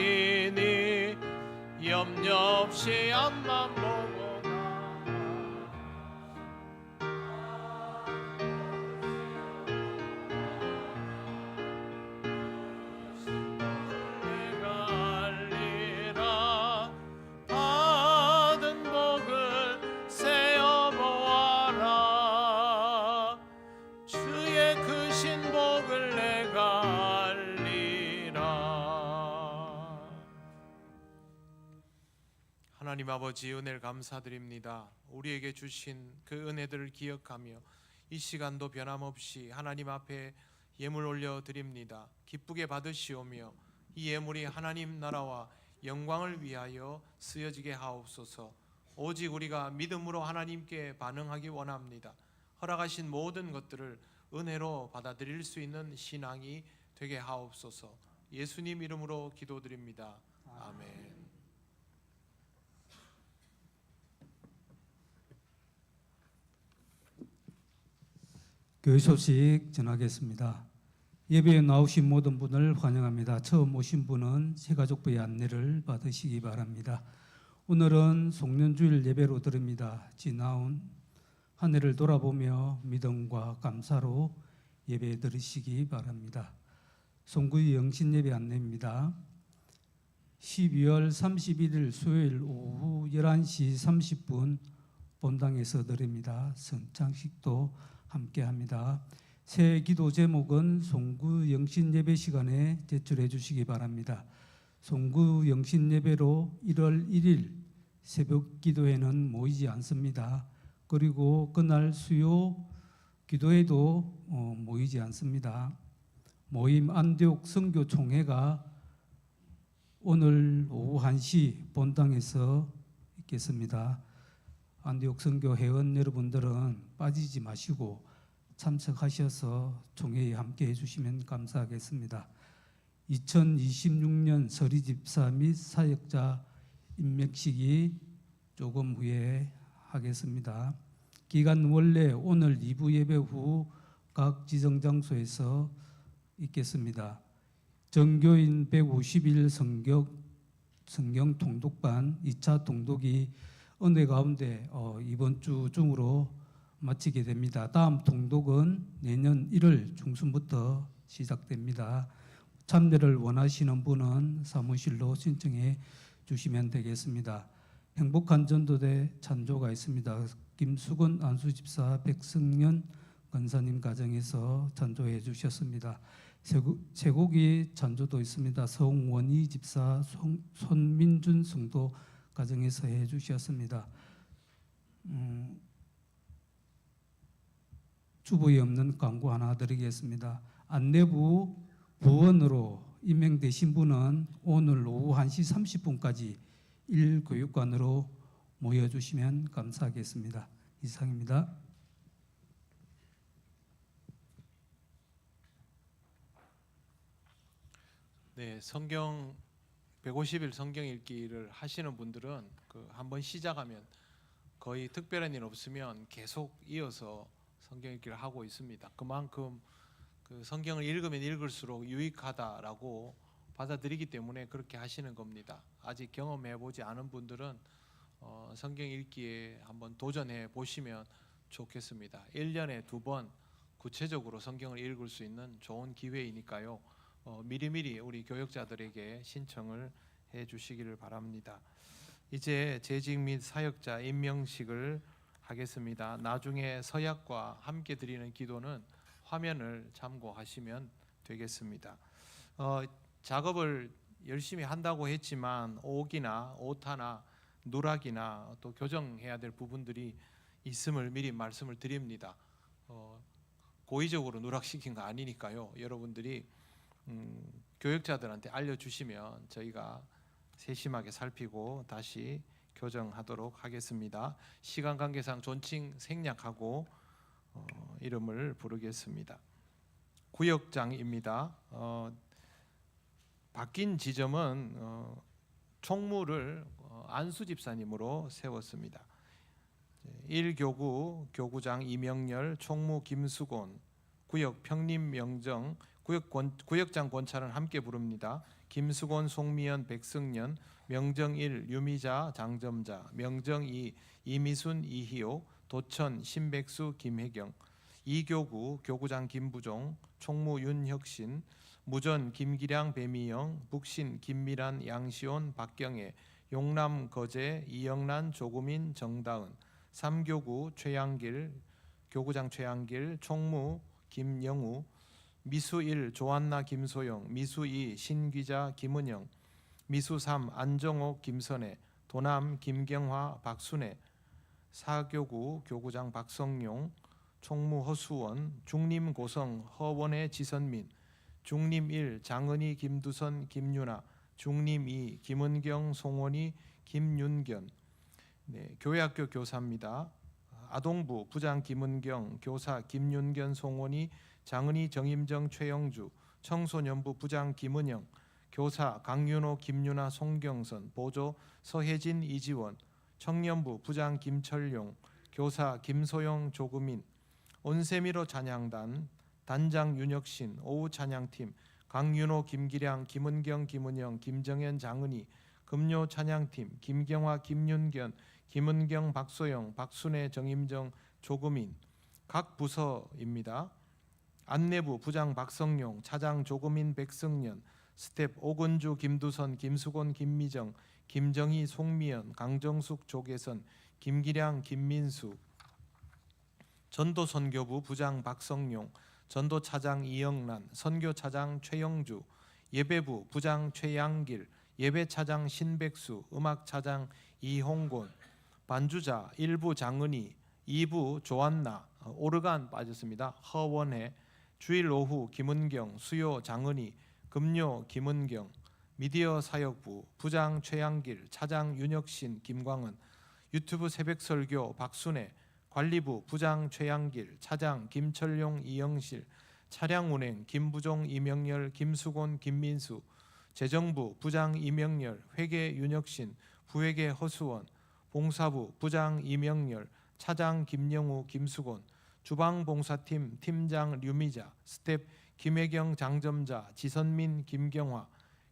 염려 없이 앞만 보고 내가 알리라. 받은 복을 세어 보아라. 주의 크신 복을 내가 알리라. 하나님 아버지, 은혜를 감사드립니다. 우리에게 주신 그 은혜들을 기억하며 이 시간도 변함없이 하나님 앞에 예물 올려드립니다. 기쁘게 받으시오며 이 예물이 하나님 나라와 영광을 위하여 쓰여지게 하옵소서. 오직 우리가 믿음으로 하나님께 반응하기 원합니다. 허락하신 모든 것들을 은혜로 받아들일 수 있는 신앙이 되게 하옵소서. 예수님 이름으로 기도드립니다. 아멘. 교회 소식 전하겠습니다. 예배에 나오신 모든 분을 환영합니다. 처음 오신 분은 새가족부의 안내를 받으시기 바랍니다. 오늘은 송년주일 예배로 드립니다. 지나온 한 해를 돌아보며 믿음과 감사로 예배 드리시기 바랍니다. 송구의 영신 예배 안내입니다. 12월 31일 수요일 오후 11시 30분 본당에서 드립니다. 선창식도 함께합니다. 새 기도 제목은 송구 영신 예배 시간에 제출해 주시기 바랍니다. 송구 영신 예배로 1월 1일 새벽 기도회는 모이지 않습니다. 그리고 그날 수요 기도회도 모이지 않습니다. 모임 안디옥 선교 총회가 오늘 오후 1시 본당에서 있겠습니다. 안디옥 선교 회원 여러분들은 빠지지 마시고 참석하셔서 총회에 함께 해주시면 감사하겠습니다. 2026년 서리 집사 및 사역자 임명식이 조금 후에 하겠습니다. 기간 원래 오늘 2부 예배 후 각 지정 장소에서 있겠습니다. 정교인 150일 성경 통독반 2차 통독이 은혜 가운데 이번 주 중으로 마치게 됩니다. 다음 통독은 내년 1월 중순부터 시작됩니다. 참여를 원하시는 분은 사무실로 신청해 주시면 되겠습니다. 행복한 전도대 찬조가 있습니다. 김수건 안수집사, 백승년 권사님 가정에서 찬조해 주셨습니다. 쇠고기 찬조도 있습니다. 성원희 집사, 손민준 성도 가정에서 해 주셨습니다. 주보에 없는 광고 하나 드리겠습니다. 안내부 부원으로 임명되신 분은 오늘 오후 1시 30분까지 1교육관으로 모여주시면 감사하겠습니다. 이상입니다. 네, 성경 150일 성경 읽기를 하시는 분들은 한번 시작하면 거의 특별한 일 없으면 계속 이어서 성경 읽기를 하고 있습니다. 그만큼 성경을 읽으면 읽을수록 유익하다라고 받아들이기 때문에 그렇게 하시는 겁니다. 아직 경험해 보지 않은 분들은 성경 읽기에 한번 도전해 보시면 좋겠습니다. 1년에 2번 구체적으로 성경을 읽을 수 있는 좋은 기회이니까요. 미리미리 우리 교역자들에게 신청을 해 주시기를 바랍니다. 이제 재직 및 사역자 임명식을 하겠습니다. 나중에 서약과 함께 드리는 기도는 화면을 참고하시면 되겠습니다. 작업을 열심히 한다고 했지만 옥이나 오타나 누락이나 또 교정해야 될 부분들이 있음을 미리 말씀을 드립니다. 고의적으로 누락시킨 거 아니니까요. 여러분들이 교역자들한테 알려주시면 저희가 세심하게 살피고 다시 교정하도록 하겠습니다. 시간 관계상 존칭 생략하고 이름을 부르겠습니다. 구역장입니다. 바뀐 지점은 총무를 안수 집사님으로 세웠습니다. 1교구 교구장 이명렬, 총무 김수곤, 구역 평림 명정, 구역장 권찰은 함께 부릅니다. 김수곤, 송미연, 백승년, 명정 1 유미자, 장점자, 명정 2 이미순, 이희옥, 도천, 신백수, 김혜경, 2교구 교구장 김부종, 총무 윤혁신, 무전 김기량, 배미영, 북신 김미란, 양시온, 박경애, 용남 거제, 이영란, 조구민, 정다은, 3교구 최양길, 교구장 최양길, 총무 김영우, 미수 1 조한나 김소영, 미수 2 신기자 김은영, 미수 3 안정옥 김선혜, 도남 김경화 박순혜, 4교구 교구장 박성용, 총무 허수원, 중림 고성 허원의 지선민, 중림 1 장은희 김두선 김유나, 중림 2 김은경 송원희 김윤견. 네, 교회학교 교사입니다. 아동부 부장 김은경, 교사 김윤견 송원희, 장은희 정임정 최영주, 청소년부 부장 김은영, 교사 강윤호 김유나 송경선, 보조 서혜진 이지원, 청년부 부장 김철용, 교사 김소영 조금인, 온세미로 찬양단 단장 윤혁신, 오후 찬양팀 강윤호 김기량 김은경 김은영 김정현 장은희, 금요 찬양팀 김경화 김윤견 김은경 박소영 박순애 정임정 조금인. 각 부서입니다. 안내부 부장 박성용, 차장 조금인 백승년, 스텝 오건주 김두선 김수곤 김미정 김정희 송미연 강정숙 조계선 김기량 김민수. 전도선교부 부장 박성용, 전도차장 이영란, 선교차장 최영주, 예배부 부장 최양길, 예배차장 신백수, 음악차장 이홍곤, 반주자 1부 장은희, 2부 조한나, 오르간 빠졌습니다. 허원혜, 주일 오후 김은경, 수요 장은희, 금요 김은경, 미디어 사역부 부장 최양길, 차장 윤혁신 김광은, 유튜브 새벽설교 박순애, 관리부 부장 최양길, 차장 김철용 이영실, 차량운행 김부종 이명렬 김수곤 김민수, 재정부 부장 이명렬, 회계 윤혁신, 부회계 허수원, 봉사부 부장 이명렬, 차장 김영우 김수곤, 주방봉사팀 팀장 류미자, 스텝 김혜경 장점자, 지선민 김경화,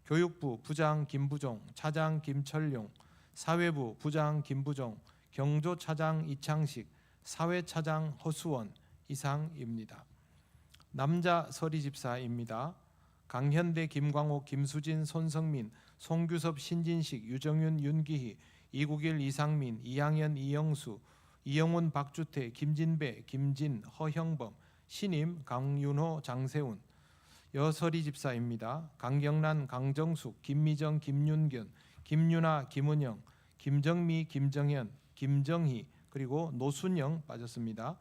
교육부 부장 김부종, 차장 김철용, 사회부 부장 김부종, 경조차장 이창식, 사회차장 허수원. 이상입니다. 남자 서리집사입니다. 강현대 김광옥 김수진 손성민, 송규섭 신진식 유정윤 윤기희, 이국일 이상민, 이양현 이영수, 이영훈 박주태 김진배 김진 허형범, 신임 강윤호 장세훈. 여서리 집사입니다. 강경란 강정숙 김미정 김윤견, 김유나 김은영, 김정미 김정현, 김정희, 그리고 노순영 빠졌습니다.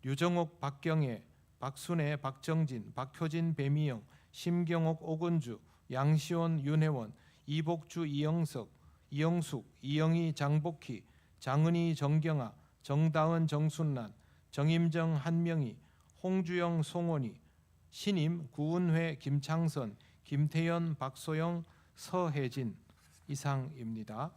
류정옥 박경애, 박순애 박정진, 박효진 배미영, 심경옥 오건주, 양시온 윤혜원, 이복주 이영석, 이영숙, 이영희 장복희, 장은희 정경아, 정다은 정순란, 정임정 한명희, 홍주영 송원희, 신임 구은회 김창선, 김태현, 박소영, 서혜진 이상입니다.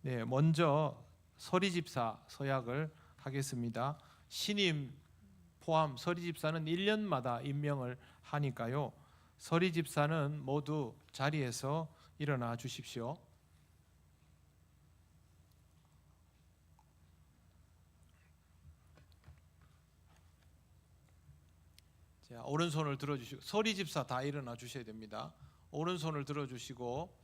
네, 먼저 서리집사 서약을 하겠습니다. 신임 포함 서리집사는 1년마다 임명을 하니까요. 서리집사는 모두 자리에서 일어나 주십시오. 자, 오른손을 들어주시고, 서리집사 다 일어나 주셔야 됩니다. 오른손을 들어주시고,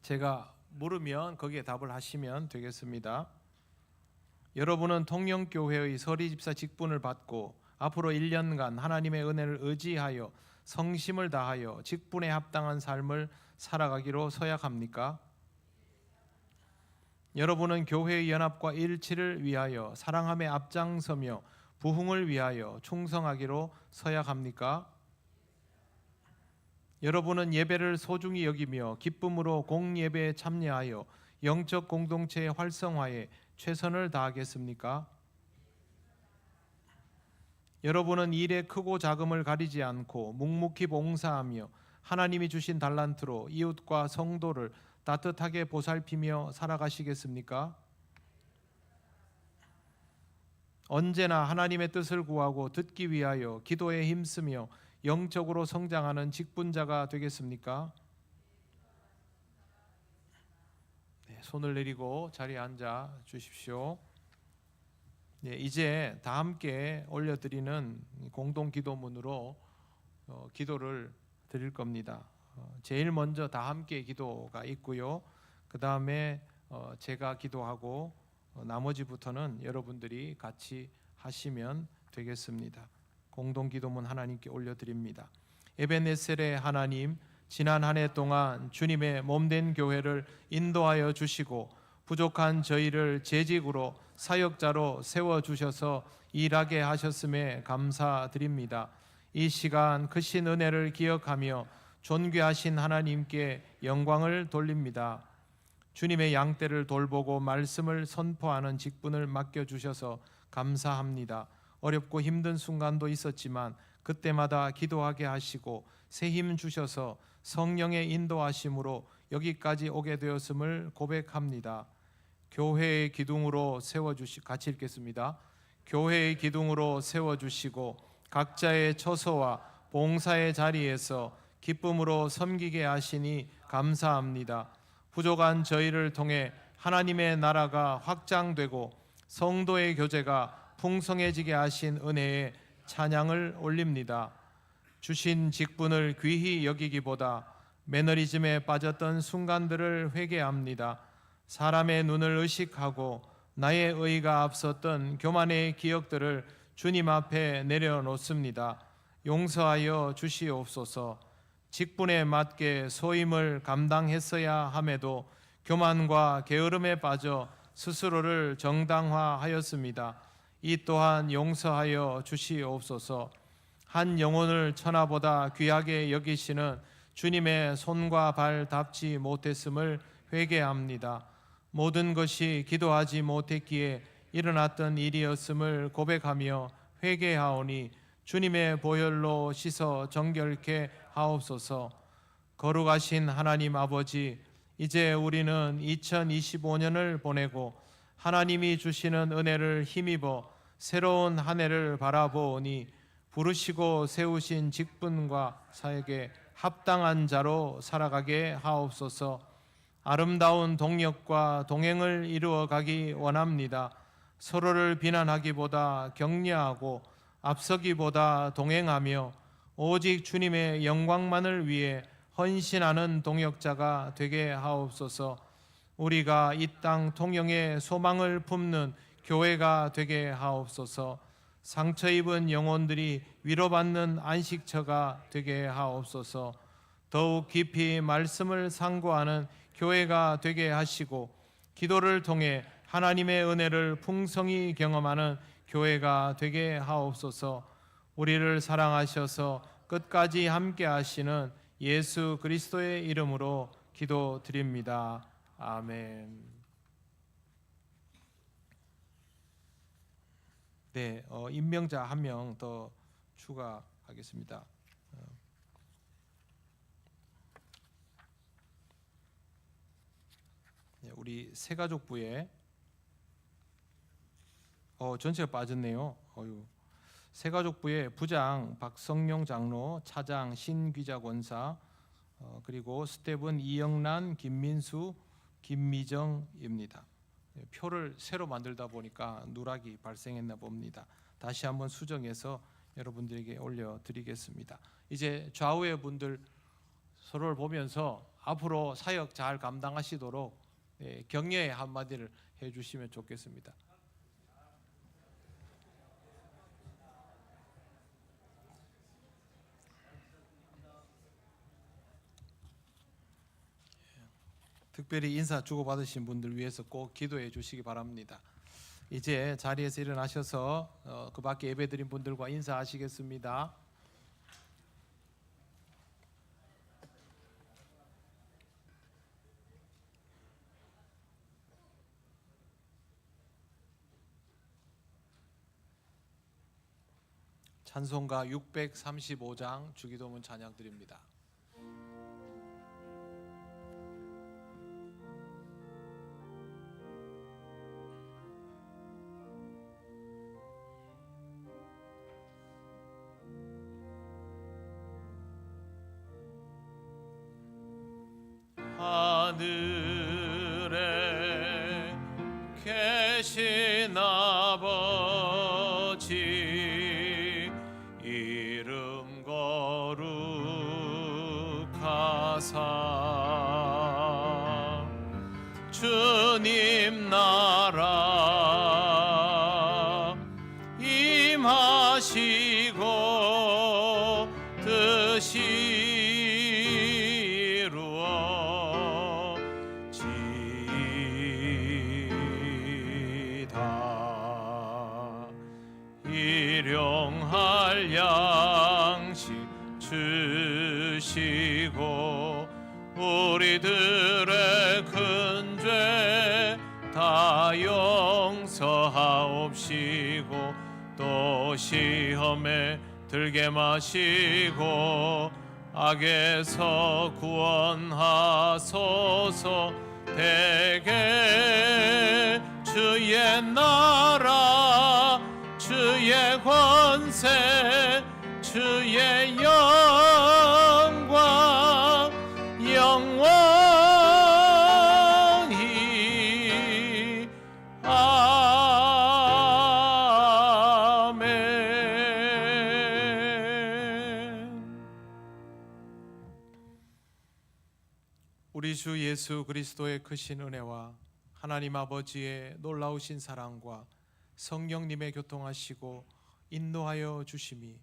제가 물으면 거기에 답을 하시면 되겠습니다. 여러분은 통영교회의 서리집사 직분을 받고 앞으로 1년간 하나님의 은혜를 의지하여 성심을 다하여 직분에 합당한 삶을 살아가기로 서약합니까? 여러분은 교회의 연합과 일치를 위하여 사랑함에 앞장서며 부흥을 위하여 충성하기로 서약합니까? 여러분은 예배를 소중히 여기며 기쁨으로 공예배에 참여하여 영적 공동체의 활성화에 최선을 다하겠습니까? 여러분은 일의 크고 작음을 가리지 않고 묵묵히 봉사하며 하나님이 주신 달란트로 이웃과 성도를 따뜻하게 보살피며 살아가시겠습니까? 언제나 하나님의 뜻을 구하고 듣기 위하여 기도에 힘쓰며 영적으로 성장하는 직분자가 되겠습니까? 네, 손을 내리고 자리에 앉아 주십시오. 네, 이제 다 함께 올려드리는 공동기도문으로 기도를 드릴 겁니다. 제일 먼저 다 함께 기도가 있고요. 그 다음에 제가 기도하고 나머지부터는 여러분들이 같이 하시면 되겠습니다. 공동기도문 하나님께 올려드립니다. 에베네셀의 하나님, 지난 한 해 동안 주님의 몸된 교회를 인도하여 주시고 부족한 저희를 재직으로 사역자로 세워주셔서 일하게 하셨음에 감사드립니다. 이 시간 크신 은혜를 기억하며 존귀하신 하나님께 영광을 돌립니다. 주님의 양떼를 돌보고 말씀을 선포하는 직분을 맡겨주셔서 감사합니다. 어렵고 힘든 순간도 있었지만 그때마다 기도하게 하시고 새 힘 주셔서 성령의 인도하심으로 여기까지 오게 되었음을 고백합니다. 교회의 기둥으로 세워주시 같이 읽겠습니다. 교회의 기둥으로 세워주시고 각자의 처소와 봉사의 자리에서 기쁨으로 섬기게 하시니 감사합니다. 부족한 저희를 통해 하나님의 나라가 확장되고 성도의 교제가 풍성해지게 하신 은혜에 찬양을 올립니다. 주신 직분을 귀히 여기기보다 매너리즘에 빠졌던 순간들을 회개합니다. 사람의 눈을 의식하고 나의 의가 앞섰던 교만의 기억들을 주님 앞에 내려놓습니다. 용서하여 주시옵소서. 직분에 맞게 소임을 감당했어야 함에도 교만과 게으름에 빠져 스스로를 정당화하였습니다. 이 또한 용서하여 주시옵소서. 한 영혼을 천하보다 귀하게 여기시는 주님의 손과 발답지 못했음을 회개합니다. 모든 것이 기도하지 못했기에 일어났던 일이었음을 고백하며 회개하오니 주님의 보혈로 씻어 정결케 하옵소서. 거룩하신 하나님 아버지, 이제 우리는 2025년을 보내고 하나님이 주시는 은혜를 힘입어 새로운 한 해를 바라보니 부르시고 세우신 직분과 사역에 합당한 자로 살아가게 하옵소서. 아름다운 동역과 동행을 이루어 가기 원합니다. 서로를 비난하기보다 격려하고 앞서기보다 동행하며 오직 주님의 영광만을 위해 헌신하는 동역자가 되게 하옵소서. 우리가 이 땅 통영에 소망을 품는 교회가 되게 하옵소서. 상처 입은 영혼들이 위로받는 안식처가 되게 하옵소서. 더욱 깊이 말씀을 상고하는 교회가 되게 하시고 기도를 통해 하나님의 은혜를 풍성히 경험하는 교회가 되게 하옵소서. 우리를 사랑하셔서 끝까지 함께 하시는 예수 그리스도의 이름으로 기도드립니다. 아멘. 네, 임명자 한 명 더 추가하겠습니다. 우리 새가족부에 전체가 빠졌네요. 새가족부의 부장 박성용 장로, 차장 신귀자 권사, 그리고 스텝은 이영란, 김민수, 김미정입니다. 표를 새로 만들다 보니까 누락이 발생했나 봅니다. 다시 한번 수정해서 여러분들에게 올려드리겠습니다. 이제 좌우의 분들 서로를 보면서 앞으로 사역 잘 감당하시도록 격려의 한마디를 해주시면 좋겠습니다. 특별히 인사 주고받으신 분들 위해서 꼭 기도해 주시기 바랍니다. 이제 자리에서 일어나셔서 그 밖에 예배드린 분들과 인사하시겠습니다. 찬송가 635장 주기도문 찬양 드립니다. 하늘에 계신 아버지 이름 거룩하사 주님 나라 임하시고 뜻이 일용할 양식 주시고 우리들의 큰 죄 다 용서하옵시고 또 시험에 들게 마시고 악에서 구원하소서. 대개 주의 나라 주의 권세 주의 영광 영원히 아멘. 우리 주 예수 그리스도의 크신 은혜와 하나님 아버지의 놀라우신 사랑과 성령님의 교통하시고 인도하여 주심이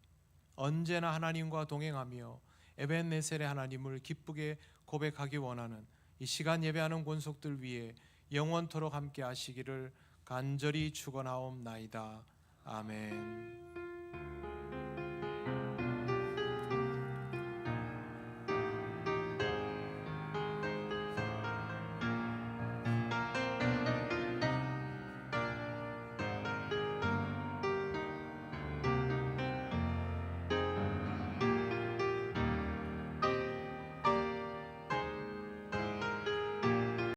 언제나 하나님과 동행하며 에벤네셀의 하나님을 기쁘게 고백하기 원하는 이 시간 예배하는 권속들 위해 영원토록 함께 하시기를 간절히 축원하옵나이다. 아멘.